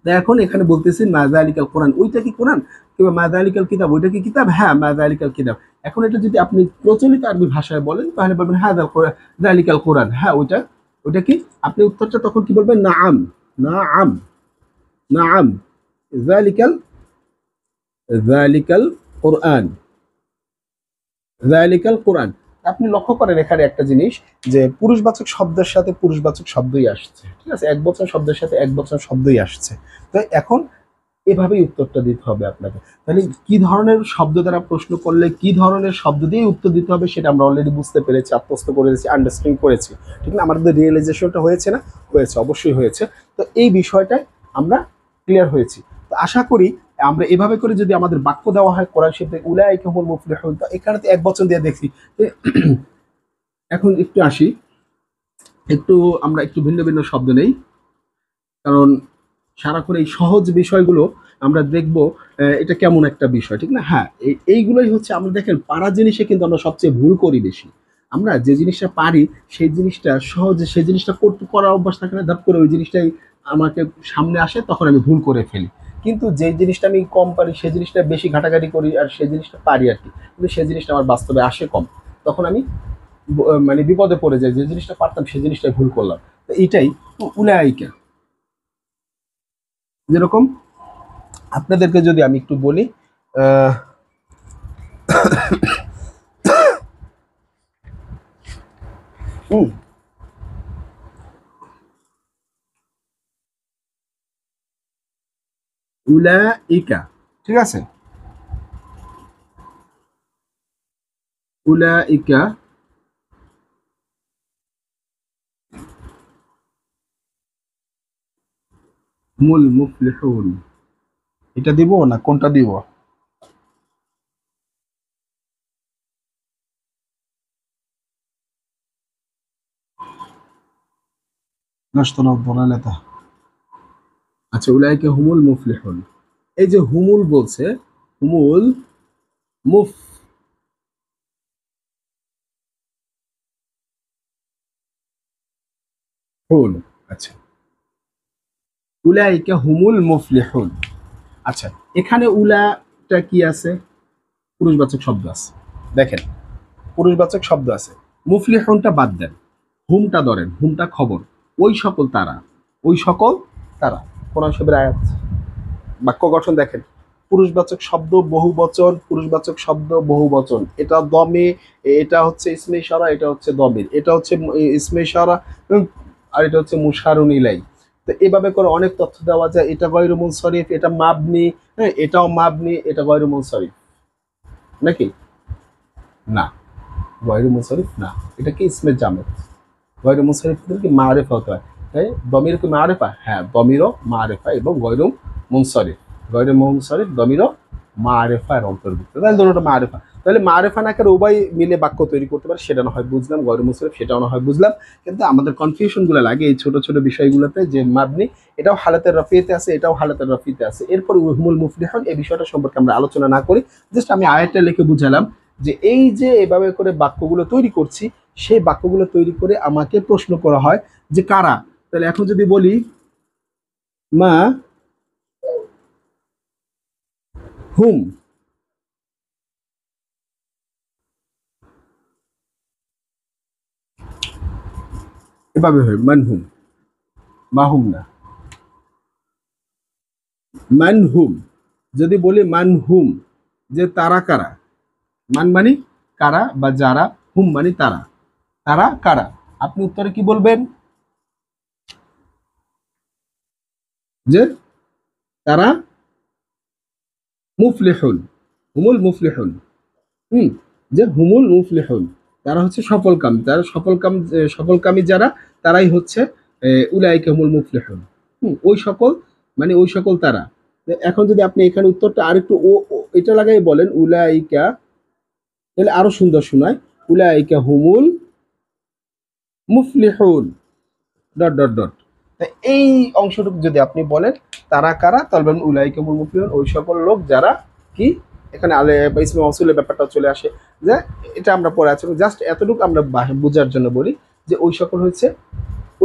এখন এখানে বলতেছি মাজা আলিকাল কোরআন, ওইটা কি কোরআন? কিংবা মাজা আলিকাল কিতাব, ওইটা কি কিতাব? হ্যাঁ, মাজা আলিকাল কিতাব। এখন এটা যদি আপনি প্রচলিত আরবি ভাষায় বলেন তাহলে বলবেন হ্যাঁ জালিকাল কোরআন, হ্যাঁ ওইটা। ওইটা কি? আপনি উত্তরটা তখন কি বলবেন? নাআম, নাআম, নাআম, জালিকাল, জালিকাল কোরআন, জালিকাল কোরআন। আপনি লক্ষ্য করেন এখানে একটা জিনিস, যে পুরুষবাচক শব্দের সাথে পুরুষবাচক শব্দই আসছে, ঠিক আছে, একবচন শব্দের সাথে একবচন শব্দই আসছে। তো এখন এভাবেই উত্তরটা দিতে হবে আপনাকে। তাহলে কি ধরনের শব্দ দ্বারা প্রশ্ন করলে কি ধরনের শব্দ দিয়ে উত্তর দিতে হবে সেটা আমরা অলরেডি বুঝতে পেরেছি, আত্মস্থ করেছি, আন্ডারস্ট্যান্ডিং করেছি। ঠিক না, আমাদের রিয়েলাইজেশনটা হয়েছে না? হয়েছে, অবশ্যই হয়েছে। তো এই বিষয়টায় আমরা ক্লিয়ার হয়েছি। তো আশা করি আমরা এভাবে করে যদি আমাদের বাক্য দেওয়া হয় কোরআন শরীফে উলাইকা হুমুল মুফলিহুন, তো এখানে তো এক বচন দিয়ে দেখছি। এখন একটু আসি, একটু আমরা একটু ভিন্ন ভিন্ন শব্দ নেই, কারণ সারাক্ষণ এই সহজ বিষয়গুলো আমরা দেখব এটা কেমন একটা বিষয়, ঠিক না? হ্যাঁ, এইগুলোই হচ্ছে আমরা দেখেন পারা জিনিসে কিন্তু আমরা সবচেয়ে ভুল করি বেশি। আমরা যে জিনিসটা পারি সেই জিনিসটা সহজে সেই জিনিসটা করতে করার অভ্যাস থাকে না, ধাপ করে ওই জিনিসটাই আমাকে সামনে আসে, তখন আমি ভুল করে ফেলি। কিন্তু যে জিনিসটা আমি কম পারি সেই জিনিসটা বেশি ঘাটাঘাটি করি, আর সেই জিনিসটা পারি আর কি, কিন্তু সেই জিনিসটা আমার বাস্তবে আসে কম, তখন আমি মানে বিপদে পড়ে যাই। যে জিনিসটা পারতাম সেই জিনিসটাই ভুল করলাম। তো এইটাই উলাইকা। যেরকম আপনাদেরকে যদি আমি একটু বলি, উলাইকা, ঠিক আছে, উলাইকা হুমুল মুফলিহুন, এটা দিব না কোনটা দিব? নষ্টন বলালেতা। আচ্ছা, উলাইকা হুমুল মুফলিহুন, এই যে হুমুল বলছে, হুমুল মুফলিহুন। আচ্ছা, উলাইকা হুমুল মুফলিহুন। আচ্ছা, এখানে উলাটা কি আছে? পুরুষবাচক শব্দ আছে, দেখেন পুরুষবাচক শব্দ আছে। মুফলিহুনটা বাদ দেন, হুমটা ধরেন, হুমটা খবর, ওই সকল তারা, ওই সকল তারা, কোরআন শরীফের আয়াত। বাক্য গঠন দেখেন, পুরুষবাচক শব্দ বহু বচন, পুরুষবাচক শব্দ বহু বচন, এটা দমে, এটা হচ্ছে ইসমে ইশারা, এটা হচ্ছে দমের, এটা হচ্ছে ইসমে ইশারা, আর এটা হচ্ছে মুশারুন ইলাই। তো এভাবে করে অনেক তথ্য দেওয়া যায়। এটা গয়রু মুনসারিফ, এটা মাবনি, হ্যাঁ এটাও মাবনি, এটা গয়রু মুনসারিফ নাকি? না, গয়রু মুনসারিফ না, এটা কি ইসমে জামেদ। গয়রু মুনসারিফ কি মারিফা হতে হয়। তাই দমির কি মারেফা, হ্যাঁ দমিরও মারেফা এবং গয়রু মুনসরিফ দমিরও মারেফার অন্তর্ভুক্ত, তাহলে দুটোটা মারেফা। তাহলে মারেফা নাকের উভয় মিলে বাক্য তৈরি করতে পারে, সেটা না হয় বুঝলাম, গয়রু মুনসরিফ সেটাও না হয় বুঝলাম। কিন্তু আমাদের কনফিউশন গুলো লাগে এই ছোট ছোট বিষয়গুলোতে, যে মাবনি এটাও হালাতের রফিতে আছে, এটাও হালাতের রফিতে আছে, এরপর হুমুল মুফলিহুন এই বিষয়টা সম্পর্কে আমরা আলোচনা না করি। জাস্ট আমি আয়াতটা লিখে বুঝালাম যে এই যে এভাবে করে বাক্যগুলো তৈরি করছি, সেই বাক্যগুলো তৈরি করে আমাকে প্রশ্ন করা হয় যে কারা। তাহলে এখন যদি বলি মা হুম, এভাবে হয় মান হুম, মা হুম না, মান হুম। যদি বলি মান হুম, যে তারা কারা, মান মানি কারা বা যারা, হুম মানি তারা, তারা কারা, আপনি উত্তরে কি বলবেন যে তারা মুফলিহুন, হুমুল মুফলিহুন। হুম, যে হুমুল মুফলিহুন, তারা হচ্ছে সফলকামী, তারা সফলকামী যারা, তারাই হচ্ছে উলাইকা হুমুল মুফলিহুন। ওই সকল, মানে ওই সকল তারা। তো এখন যদি আপনি এখানে উত্তরটা আরেকটু এটা লাগাই বলেন উলাইকা, তাহলে আরো সুন্দর শোনায়, উলাইকা হুমুল মুফলিহুন ডট ডট ডট। তা এই অংশটুকু যদি আপনি বলেন তারা কারা, তাহলে বলেন উলাইকা হুমুল মুফলিহুন, ওই সকল লোক যারা কি, এখানে আলে বা ইসমে মাউসুলের ব্যাপারটা চলে আসে, যে এটা আমরা পড়ে আছি, জাস্ট এতটুকু আমরা বোঝার জন্য বলি যে ওই সকল হচ্ছে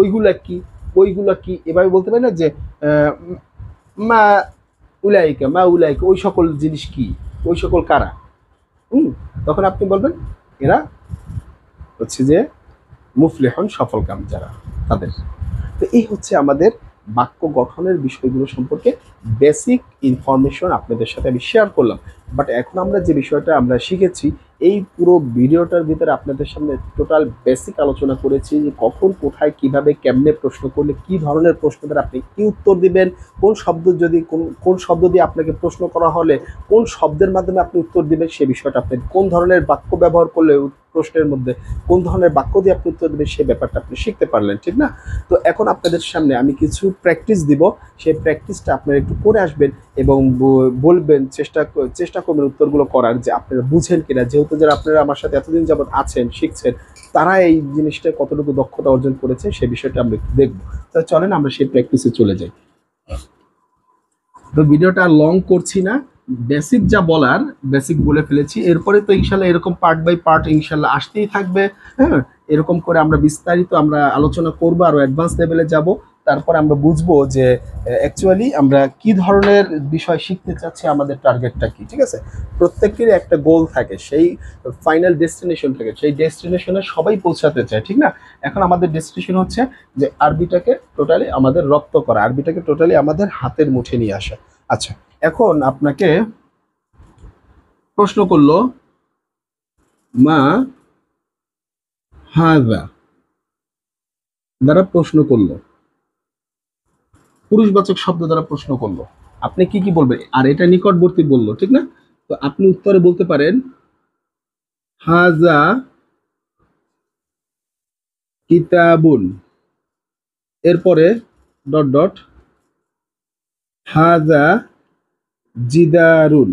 ওইগুলা কি, ওইগুলা কি, এভাবে বলতে পারি না যে মা মা উলাইকা ওই সকল জিনিস কি, ওই সকল কারা। তখন আপনি বলবেন এরা হচ্ছে যে মুফলিহন সফলকাম যারা, তাদের। তো এই হচ্ছে আমাদের বাক্য গঠনের বিষয়গুলো সম্পর্কে বেসিক ইনফরমেশন আপনাদের সাথে আমি শেয়ার করলাম। বাট এখন আমরা যে বিষয়টা আমরা শিখেছি, এই পুরো ভিডিওটার ভিতরে আপনাদের সামনে টোটাল বেসিক আলোচনা করেছি যে কখন কোথায় কিভাবে কেমনে প্রশ্ন করলে কি ধরনের প্রশ্ন দ্বারা আপনি কি উত্তর দিবেন, কোন শব্দ যদি কোন শব্দ দিয়ে আপনাকে প্রশ্ন করা হলে কোন শব্দের মাধ্যমে আপনি উত্তর দিবেন, সে বিষয়টা আপনি কোন ধরনের বাক্য ব্যবহার করলে প্রশ্নের মধ্যে কোন ধরনের বাক্য দিয়ে আপনি উত্তর দেবেন, সেই ব্যাপারটা আপনি শিখতে পারলেন, ঠিক না? তো এখন আপনাদের সামনে আমি কিছু প্র্যাকটিস দিব, সেই প্র্যাকটিসটা আপনারা একটু করে আসবেন এবং বলবেন, চেষ্টা করবেন উত্তরগুলো করার, যে আপনারা বুঝেন কিনা, যেহেতু যারা আপনারা আমার সাথে এতদিন যাবত আছেন শিখছেন, তারা এই জিনিসটা কতটুকু দক্ষতা অর্জন করেছে সেই বিষয়টা আমরা একটু দেখবো। তো চলেন আমরা সেই প্র্যাকটিসে চলে যাই। তো ভিডিওটা লং করছি না, বেসিক যা বলার বেসিক বলে ফেলেছি, এরপরে তো ইনশাল্লাহ এরকম পার্ট বাই পার্ট ইনশাল্লাহ আসতেই থাকবে। হ্যাঁ, এরকম করে আমরা বিস্তারিত আমরা আলোচনা করব, আরো অ্যাডভান্স লেভেলে যাব, তারপর আমরা বুঝবো যে অ্যাকচুয়ালি আমরা কি ধরনের বিষয় শিখতে চাচ্ছি, আমাদের টার্গেটটা কি, ঠিক আছে? প্রত্যেকের একটা গোল থাকে, সেই ফাইনাল ডেস্টিনেশন থাকে, সেই ডেস্টিনেশনে সবাই পৌঁছাতে চায়, ঠিক না? এখন আমাদের ডেস্টিনেশন হচ্ছে যে আরবিটাকে টোটালি আমাদের রপ্ত করা, আরবিটাকে টোটালি আমাদের হাতের মুঠে নিয়ে আসা। আচ্ছা, এখন আপনাকে প্রশ্ন করলো মা হাজা, দ্বারা প্রশ্ন করলো, পুরুষবাচক শব্দ দ্বারা প্রশ্ন করলো, আপনি কি কি বলবেন? আর এটা নিকটবর্তী বললো, ঠিক না? তো আপনি উত্তরে বলতে পারেন হাজা কিতাবুন, এরপরে ডট ডট, হাজা জিদারুন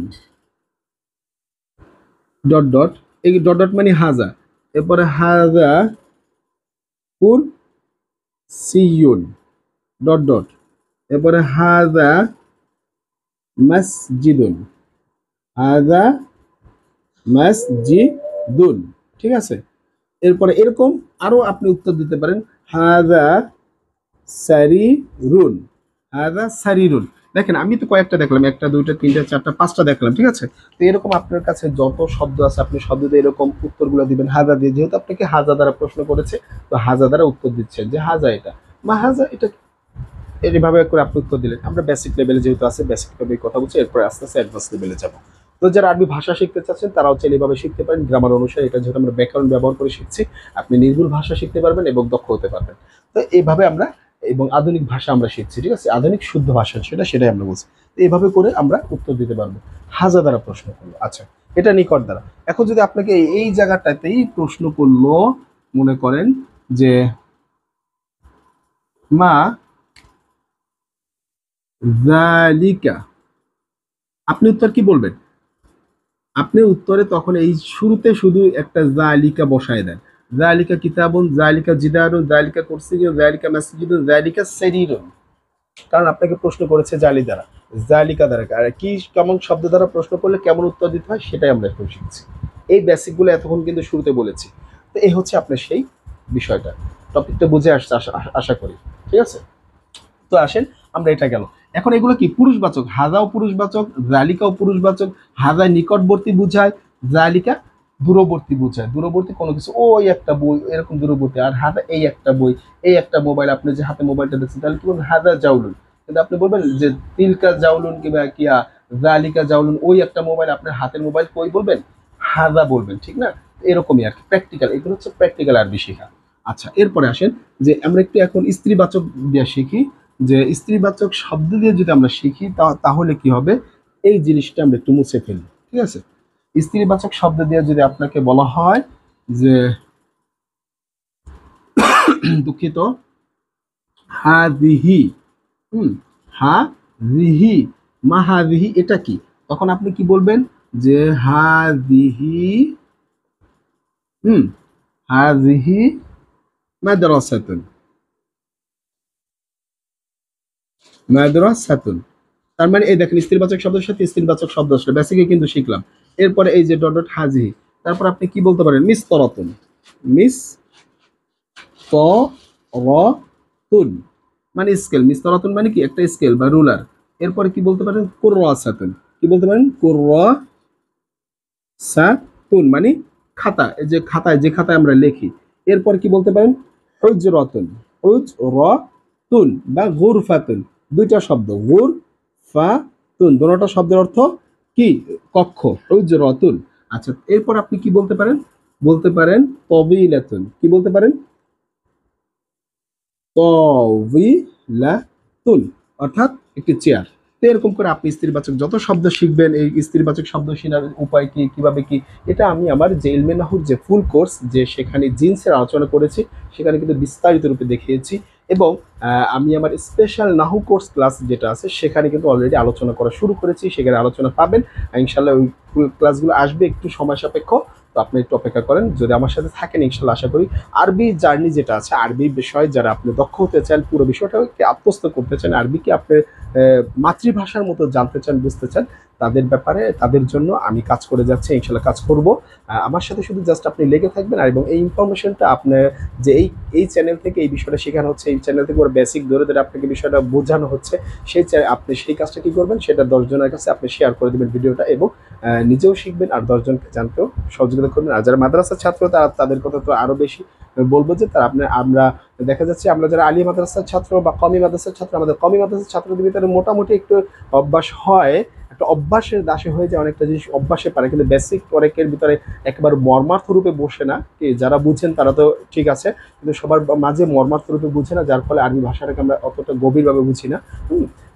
ডট ডট, এই ডট ডট মানে হাজা, এরপরে হাজা কুর সিয়ুন ডট ডট, এরপরে হাজা মসজিদুন, হাজা মসজিদুন, ঠিক আছে? এরপরে এরকম আরো আপনি উত্তর দিতে পারেন, হাজা সারিরুন, হাজা সারিরুন। দেখেন আমি তো কয়েকটা দেখলাম, একটা দুইটা তিনটা চারটা পাঁচটা দেখলাম, ঠিক আছে? তো এরকম আপনার কাছে যত শব্দ আছে আপনি শব্দ দিয়ে এরকম উত্তরগুলো দিবেন হাজা দিয়ে, যেহেতু আপনাকে হাজা দ্বারা প্রশ্ন করেছে, তো হাজা দ্বারা উত্তর দিচ্ছেন যে হাজা এটা, মা হাজা এটা, এইভাবে করে আপনি উত্তর দিলেন। আমরা বেসিক লেভেলে যেহেতু আছে, বেসিক লেভেলে কথা বলছি, এরপরে আস্তে আস্তে অ্যাডভান্স লেভেলে যাবো। তো যারা আরবি ভাষা শিখতে চাচ্ছেন তারাও চাইলে এইভাবে শিখতে পারেন, গ্রামার অনুসারে, এটা যেহেতু আমরা ব্যাকরণ ব্যবহার করে শিখছি, আপনি নির্ভুল ভাষা শিখতে পারবেন এবং দক্ষ হতে পারবেন। তো এইভাবে আমরা, এবং আধুনিক ভাষা আমরা শিখছি, ঠিক আছে? আধুনিক শুদ্ধ ভাষা সেটাই আমরা বলছি। তো এইভাবে করে আমরা উত্তর দিতে পারবো। হাজা দ্বারা প্রশ্ন করলো, আচ্ছা এটা নিকট দ্বারা। এখন যদি আপনাকে এই জায়গাটাতেই প্রশ্ন করলো, মনে করেন যে মা যালিকা, আপনি উত্তর কি বলবেন? আপনি উত্তরে তখন এই শুরুতে শুধু একটা জালিকা বসায় দেন। জালিকা কিতাবুন, জালিকা জিদারুন, জালিকা কুরসিয়ুন, জালিকা মাসজিদুন, জালিকা সেরিরুন। কারণ আপনাকে প্রশ্ন করেছে জালি দ্বারা, জালিকা দ্বারা, আর কি কেমন শব্দ দ্বারা প্রশ্ন করলে কেমন উত্তর দিতে হয় সেটাই আমরা এখন শিখছি। এই বেসিকগুলো এতক্ষণ কিন্তু শুরুতে বলেছি। তো এই হচ্ছে আপনার সেই বিষয়টা। টপিকটা বুঝে আসছে আশা করি। ঠিক আছে, তো আসেন আমরা এটা গেল। এখন এগুলো কি পুরুষবাচক, হাজাও পুরুষবাচক, জালিকাও পুরুষবাচক। হাজা নিকটবর্তী বুঝায়, জালিকা দূরবর্তী বুঝায়, দূরবর্তী কোনো কিছু, ওই একটা বই এরকম দূরবর্তী। আর হাজা এই একটা বই, এই একটা মোবাইল, আপনি যে হাতে মোবাইলটা দেখছেন তাহলে কি বলবেন? হাজা জাউলুন। কিন্তু আপনি বলবেন যে তিলকা জাউলুন কিংবা কিয়া জালিকা জাউলুন, ওই একটা মোবাইল, আপনার হাতের মোবাইল কই বলবেন? হাজা বলবেন, ঠিক না? এরকমই আর কি, প্র্যাকটিক্যাল, এগুলো হচ্ছে প্র্যাকটিক্যাল আরবি শেখা। আচ্ছা, এরপরে আসেন যে আমরা একটু এখন স্ত্রীবাচক দিয়ে শিখি। যে স্ত্রীবাচক শব্দ দিয়ে যদি আমরা শিখি তাহলে কি হবে, এই জিনিসটা আমরা একটু মুছে ফেলি। ঠিক আছে, স্ত্রীবাচক শব্দ দিয়ে যদি আপনাকে বলা হয় যে দুঃখিত, হাদিহি, হুম, হাদিহি, মা হাদিহি, এটা কি? তখন আপনি কি বলবেন? যে হাদিহি, হুম, হাদিহি মাদ্রাসাতুন, মাদ্রাসাতুন। তার মানে এই দেখেন স্ত্রীবাচক শব্দের সাথে স্ত্রীবাচক শব্দ আসলে বেসিকে কিন্তু শিখলাম। এরপরে এই যে ডট ডট হাজিহি, তারপর আপনি কি বলতে পারেন? মিস তরাতুন, মিস তরাতুন মানে স্কেল, মিস তরাতুন মানে কি? একটা স্কেল বা রুলার। এরপরে কি বলতে পারেন? কুররাসাতুন, কি বলতে পারেন? কুররাসাতুন মানে খাতা, এই যে খাতায়, যে খাতায় আমরা লিখি। এরপর কি বলতে পারেন? হুজরাতুন, হুজরাতুন বা গুরফাতুন, দুইটা শব্দ, গুরফাতুন, দুটোটা শব্দের অর্থ কি? কক্ষ, হুজরাতুন। আচ্ছা, এরপর আপনি কি বলতে পারেন? বলতে পারেন তবিলাতুন, কি বলতে পারেন? তবিলাতুন অর্থাৎ একটি চেয়ার। তো এরকম করে আপনি স্ত্রীবাচক যত শব্দ শিখবেন, এই স্ত্রীবাচক শব্দ শেখার উপায় কি, কিভাবে কি, এটা আমি আমার যে ইলমে নাহুর যে ফুল কোর্স, যে সেখানে জিন্সের আলোচনা করেছি, সেখানে কিন্তু বিস্তারিত রূপে দেখিয়েছি। এবং আমি আমার স্পেশাল নাহু কোর্স ক্লাস যেটা আছে সেখানে কিন্তু অলরেডি আলোচনা করা শুরু করেছি, সেখানে আলোচনা পাবেন। ইনশাল্লাহ ওই ক্লাসগুলো আসবে, একটু সময় সাপেক্ষ। তো আপনি একটু অপেক্ষা করেন, যদি আমার সাথে থাকেন ইনশাল্লাহ আশা করি আরবি জার্নি যেটা আছে, আরবি বিষয়ে যারা আপনি দক্ষ হতে চান, পুরো বিষয়টাকে আত্মস্থ করতে চান, আরবিকে আপনি মাতৃভাষার মতো জানতে চান, বুঝতে চান, তাদের ব্যাপারে, তাদের জন্য আমি কাজ করে যাচ্ছি, ইনশাল্লাহ কাজ করব। আমার সাথে শুধু জাস্ট আপনি লেগে থাকবেন, আর এবং এই ইনফরমেশনটা আপনার যে এই চ্যানেল থেকে এই বিষয়টা শেখানো হচ্ছে, এই চ্যানেল থেকে ওর বেসিক ধরে ধরে আপনাকে বিষয়টা বোঝানো হচ্ছে, আপনি সেই কাজটা কি করবেন? সেটা 10 জনের কাছে আপনি শেয়ার করে দেবেন ভিডিওটা, এবং নিজেও শিখবেন আর 10 জনকে জানতেও সহযোগিতা করবেন। আর যারা মাদ্রাসার ছাত্র তাদের কথা তো আরো বেশি বলবো, যে তারা আমরা দেখা যাচ্ছে আমরা যারা আলিয়া মাদ্রাসার ছাত্র বা কমি মাদ্রাসার ছাত্র, আমাদের কমি মাদ্রাসার ছাত্রদের ভিতরে মোটামুটি একটু অভ্যাস হয়, একটা অভ্যাসের দাসে হয়ে যায়, অনেকটা জিনিস অভ্যাসে পারে, কিন্তু বেসিক অনেকের ভিতরে একেবারে মর্মার্থ রূপে বসে না। কি যারা বুঝেন তারা তো ঠিক আছে, কিন্তু সবার মাঝে মর্মার্থ রূপে বুঝে না, যার ফলে আরবি ভাষাটাকে আমরা অতটা গভীরভাবে বুঝি না।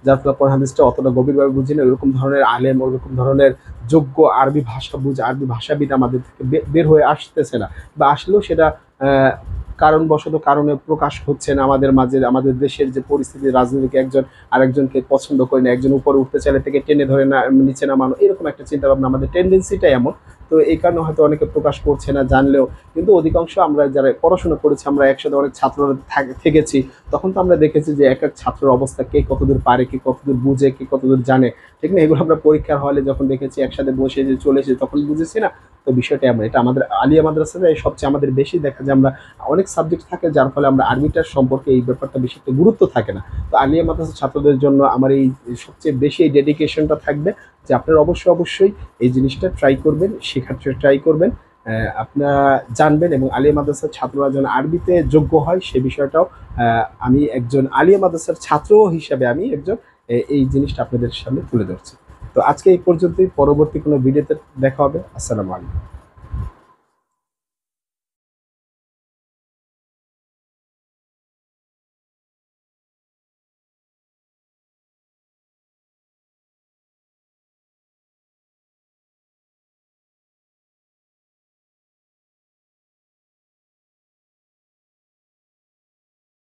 যার ফলে কোরআন হাদিসটা অতটা গভীরভাবে বুঝি না। ওরকম ধরনের আলেম, ওরকম ধরনের যোগ্য আরবি ভাষা বুঝে, আরবি ভাষাবিদ আমাদের থেকে বের হয়ে আসতেছে না, বা আসলেও সেটা কারণবশত কারণে প্রকাশ হচ্ছে না আমাদের মাঝে। আমাদের দেশের যে পরিস্থিতি, রাজনীতিকে একজন আরেকজনকে পছন্দ করে না, একজন উপরে উঠতে চাইলে থেকে টেনে ধরে না, নিচে নামানো, এরকম একটা চিন্তা ভাবনা, আমাদের টেন্ডেন্সিটাই এমন। তো এই কারণে হয়তো অনেকে প্রকাশ করছে না জানলেও, কিন্তু অধিকাংশ আমরা যারা পড়াশোনা করেছি, আমরা একসাথে অনেক ছাত্ররা থেকেছি, তখন তো আমরা দেখেছি যে এক এক ছাত্রের অবস্থা, কে কতদূর পারে, কে কতদূর বুঝে, কে কতদূর জানে, ঠিক না? এগুলো আমরা পরীক্ষার হলে যখন দেখেছি, একসাথে বসে যে চলে এসেছি, তখন বুঝেছি না। তো বিষয়টা এমন, এটা আমাদের আলিয়া মাদ্রাসাতে সবচেয়ে আমাদের বেশি দেখা যায়, আমরা অনেক সাবজেক্ট থাকে যার ফলে আমরা আরবিটার সম্পর্কে এই ব্যাপারটা বেশি একটা গুরুত্ব থাকে না। তো আলিয়া মাদ্রাসার ছাত্রদের জন্য আমার এই সবচেয়ে বেশি এই ডেডিকেশনটা থাকবে, যে আপনারা অবশ্যই এই জিনিসটা ট্রাই করবেন, শেখার ট্রাই করবেন, আপনারা জানবেন, এবং আলিয়া মাদ্রাসার ছাত্ররা যেন আরবিতে যোগ্য হয় সে বিষয়টাও আমি একজন আলিয়া মাদ্রাসার ছাত্র হিসাবে আমি একজন এই জিনিসটা আপনাদের সামনে তুলে ধরছি। তো আজকে এই পর্যন্তই, পরবর্তী কোনো ভিডিওতে দেখা হবে। আসসালামু আলাইকুম।